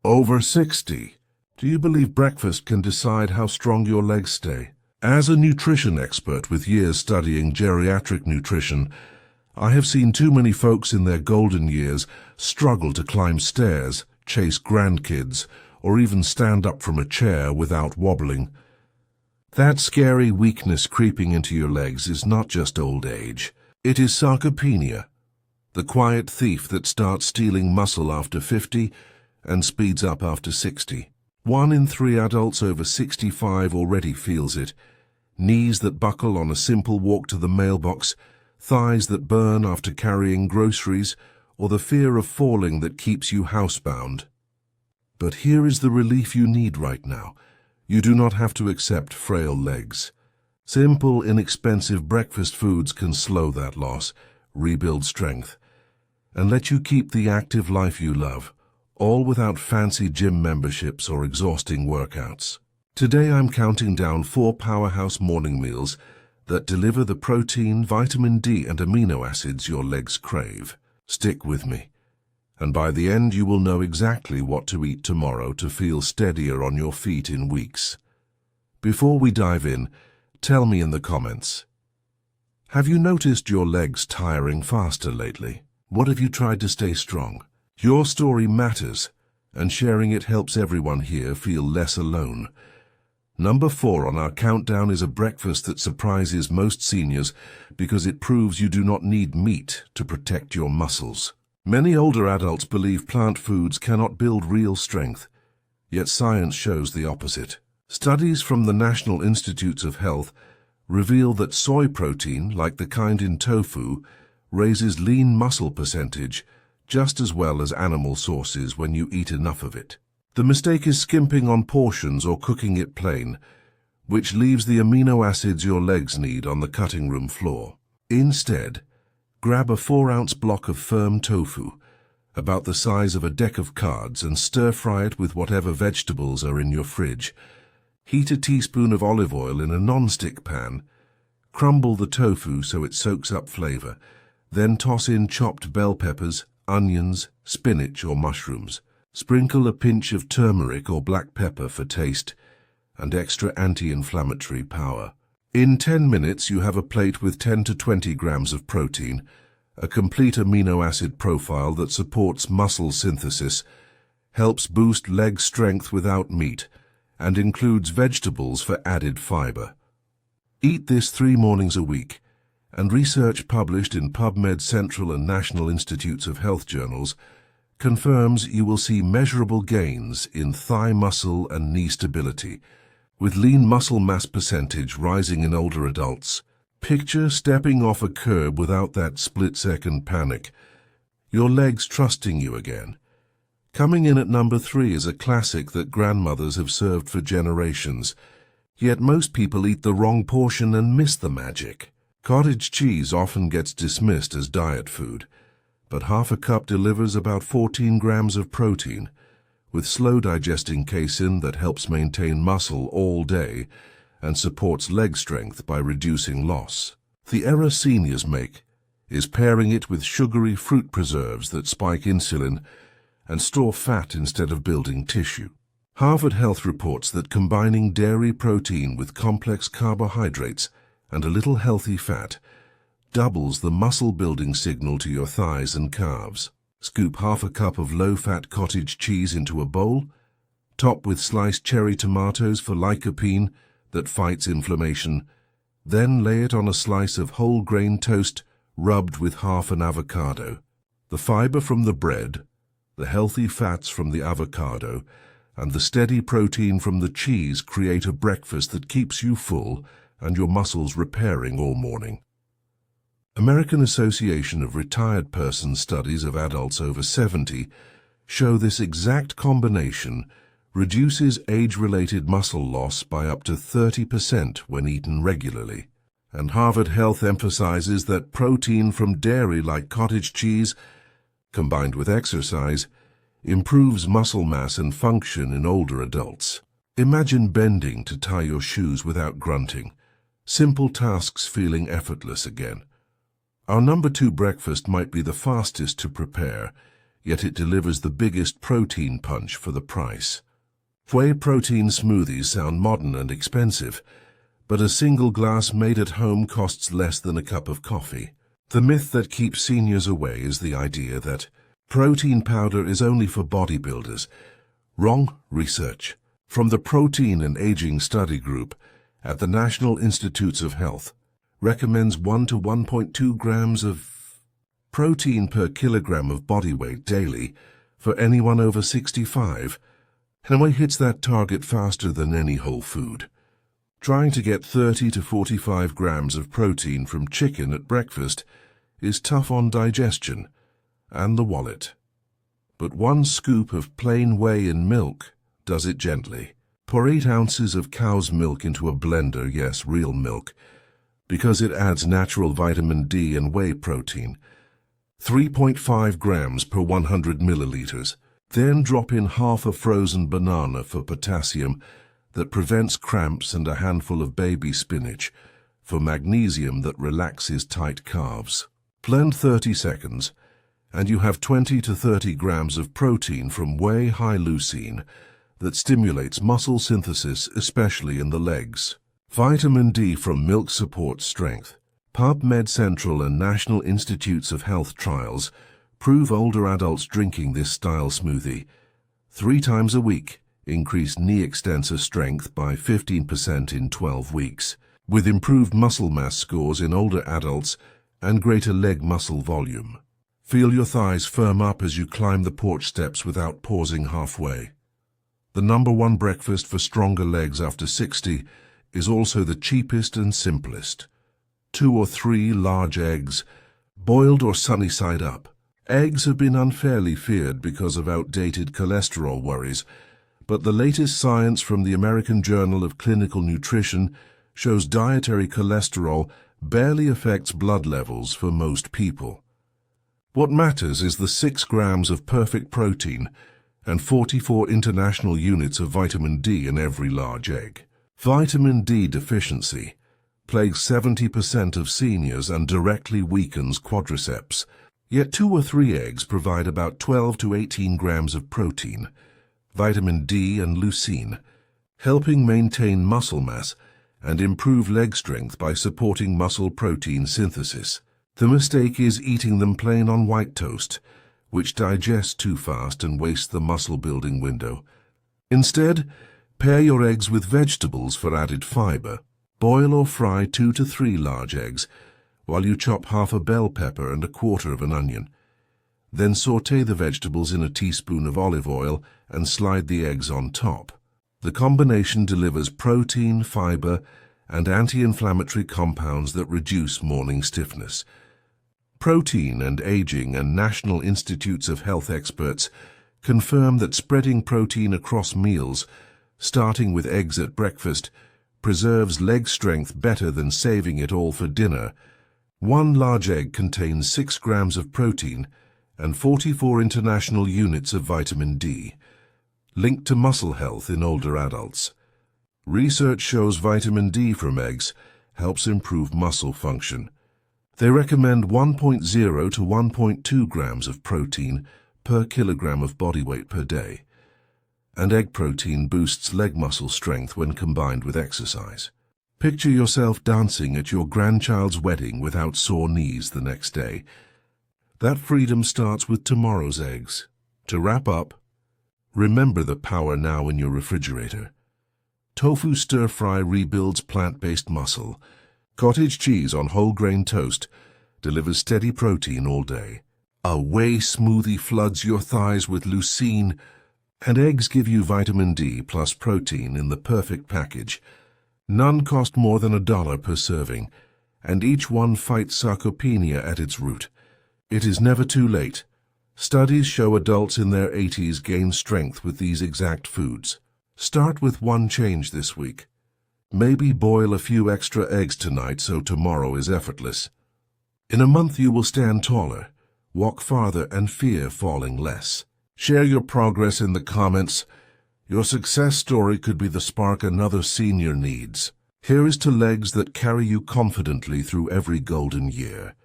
Over 60. Do you believe breakfast can decide how strong your legs stay? As a nutrition expert with years studying geriatric nutrition, I have seen too many folks in their golden years struggle to climb stairs, chase grandkids, or even stand up from a chair without wobbling. That scary weakness creeping into your legs is not just old age. It is sarcopenia, the quiet thief that starts stealing muscle after 50 and speeds up after 60. 1 in 3 adults over 65 already feels it. Knees that buckle on a simple walk to the mailbox, thighs that burn after carrying groceries, or the fear of falling that keeps you housebound. But here is the relief you need right now. You do not have to accept frail legs. Simple, inexpensive breakfast foods can slow that loss, rebuild strength, and let you keep the active life you love, all without fancy gym memberships or exhausting workouts. Today I'm counting down 4 powerhouse morning meals that deliver the protein, vitamin D, and amino acids your legs crave. Stick with me, and by the end you will know exactly what to eat tomorrow to feel steadier on your feet in weeks. Before we dive in, tell me in the comments, have you noticed your legs tiring faster lately? What have you tried to stay strong? Your story matters, and sharing it helps everyone here feel less alone. Number 4 on our countdown is a breakfast that surprises most seniors because it proves you do not need meat to protect your muscles. Many older adults believe plant foods cannot build real strength, yet science shows the opposite. Studies from the National Institutes of Health reveal that soy protein, like the kind in tofu, raises lean muscle percentage just as well as animal sources when you eat enough of it. The mistake is skimping on portions or cooking it plain, which leaves the amino acids your legs need on the cutting room floor. Instead, grab a 4-ounce block of firm tofu, about the size of a deck of cards, and stir-fry it with whatever vegetables are in your fridge. Heat a teaspoon of olive oil in a non-stick pan. Crumble the tofu so it soaks up flavor. Then toss in chopped bell peppers, onions, spinach, or mushrooms. Sprinkle a pinch of turmeric or black pepper for taste and extra anti-inflammatory power. In 10 minutes, you have a plate with 10 to 20 grams of protein, a complete amino acid profile that supports muscle synthesis, helps boost leg strength without meat, and includes vegetables for added fiber. Eat this 3 mornings a week, and research published in PubMed Central and National Institutes of Health journals confirms you will see measurable gains in thigh muscle and knee stability, with lean muscle mass percentage rising in older adults. Picture stepping off a curb without that split-second panic, your legs trusting you again. Coming in at number 3 is a classic that grandmothers have served for generations, yet most people eat the wrong portion and miss the magic. Cottage cheese often gets dismissed as diet food, but half a cup delivers about 14 grams of protein, with slow-digesting casein that helps maintain muscle all day and supports leg strength by reducing loss. The error seniors make is pairing it with sugary fruit preserves that spike insulin and store fat instead of building tissue. Harvard Health reports that combining dairy protein with complex carbohydrates and a little healthy fat doubles the muscle-building signal to your thighs and calves. Scoop half a cup of low-fat cottage cheese into a bowl, top with sliced cherry tomatoes for lycopene that fights inflammation, then lay it on a slice of whole-grain toast rubbed with half an avocado. The fiber from the bread, the healthy fats from the avocado, and the steady protein from the cheese create a breakfast that keeps you full and your muscles repairing all morning. American Association of Retired Persons studies of adults over 70 show this exact combination reduces age-related muscle loss by up to 30% when eaten regularly. And Harvard Health emphasizes that protein from dairy like cottage cheese, combined with exercise, improves muscle mass and function in older adults. Imagine bending to tie your shoes without grunting, simple tasks feeling effortless again. Our number 2 breakfast might be the fastest to prepare, yet it delivers the biggest protein punch for the price. Whey protein smoothies sound modern and expensive, but a single glass made at home costs less than a cup of coffee. The myth that keeps seniors away is the idea that protein powder is only for bodybuilders. Wrong research from the Protein and Aging Study Group at the National Institutes of Health recommends 1 to 1.2 grams of protein per kilogram of body weight daily for anyone over 65, and whey hits that target faster than any whole food. Trying to get 30 to 45 grams of protein from chicken at breakfast is tough on digestion and the wallet. But 1 scoop of plain whey in milk does it gently. Pour 8 ounces of cow's milk into a blender, yes, real milk, because it adds natural vitamin D and whey protein. 3.5 grams per 100 milliliters. Then drop in half a frozen banana for potassium that prevents cramps and a handful of baby spinach for magnesium that relaxes tight calves. Blend 30 seconds, and you have 20 to 30 grams of protein from whey high leucine that stimulates muscle synthesis, especially in the legs. Vitamin D from milk supports strength. PubMed Central and National Institutes of Health trials prove older adults drinking this style smoothie 3 times a week increased knee extensor strength by 15% in 12 weeks, with improved muscle mass scores in older adults and greater leg muscle volume. Feel your thighs firm up as you climb the porch steps without pausing halfway. The #1 breakfast for stronger legs after 60 is also the cheapest and simplest. 2 or 3 large eggs, boiled or sunny side up. Eggs have been unfairly feared because of outdated cholesterol worries, but the latest science from the American Journal of Clinical Nutrition shows dietary cholesterol barely affects blood levels for most people. What matters is the 6 grams of perfect protein and 44 international units of vitamin D in every large egg. Vitamin D deficiency plagues 70% of seniors and directly weakens quadriceps. Yet 2 or 3 eggs provide about 12 to 18 grams of protein, vitamin D and leucine, helping maintain muscle mass and improve leg strength by supporting muscle protein synthesis. The mistake is eating them plain on white toast, which digests too fast and wastes the muscle-building window. Instead, pair your eggs with vegetables for added fiber. Boil or fry 2 to 3 large eggs, while you chop half a bell pepper and 1/4 of an onion. Then sauté the vegetables in a teaspoon of olive oil and slide the eggs on top. The combination delivers protein, fiber, and anti-inflammatory compounds that reduce morning stiffness. Protein and Aging and National Institutes of Health experts confirm that spreading protein across meals, starting with eggs at breakfast, preserves leg strength better than saving it all for dinner. 1 large egg contains 6 grams of protein and 44 international units of vitamin D, linked to muscle health in older adults. Research shows vitamin D from eggs helps improve muscle function. They recommend 1.0 to 1.2 grams of protein per kilogram of body weight per day, and egg protein boosts leg muscle strength when combined with exercise. Picture yourself dancing at your grandchild's wedding without sore knees the next day. That freedom starts with tomorrow's eggs. To wrap up, remember the power now in your refrigerator. Tofu stir-fry rebuilds plant-based muscle. Cottage cheese on whole grain toast delivers steady protein all day. A whey smoothie floods your thighs with leucine, and eggs give you vitamin D plus protein in the perfect package. None cost more than $1 per serving, and each one fights sarcopenia at its root. It is never too late. Studies show adults in their 80s gain strength with these exact foods. Start with 1 change this week. Maybe boil a few extra eggs tonight so tomorrow is effortless. In a month you will stand taller, walk farther, and fear falling less. Share your progress in the comments. Your success story could be the spark another senior needs. Here is to legs that carry you confidently through every golden year.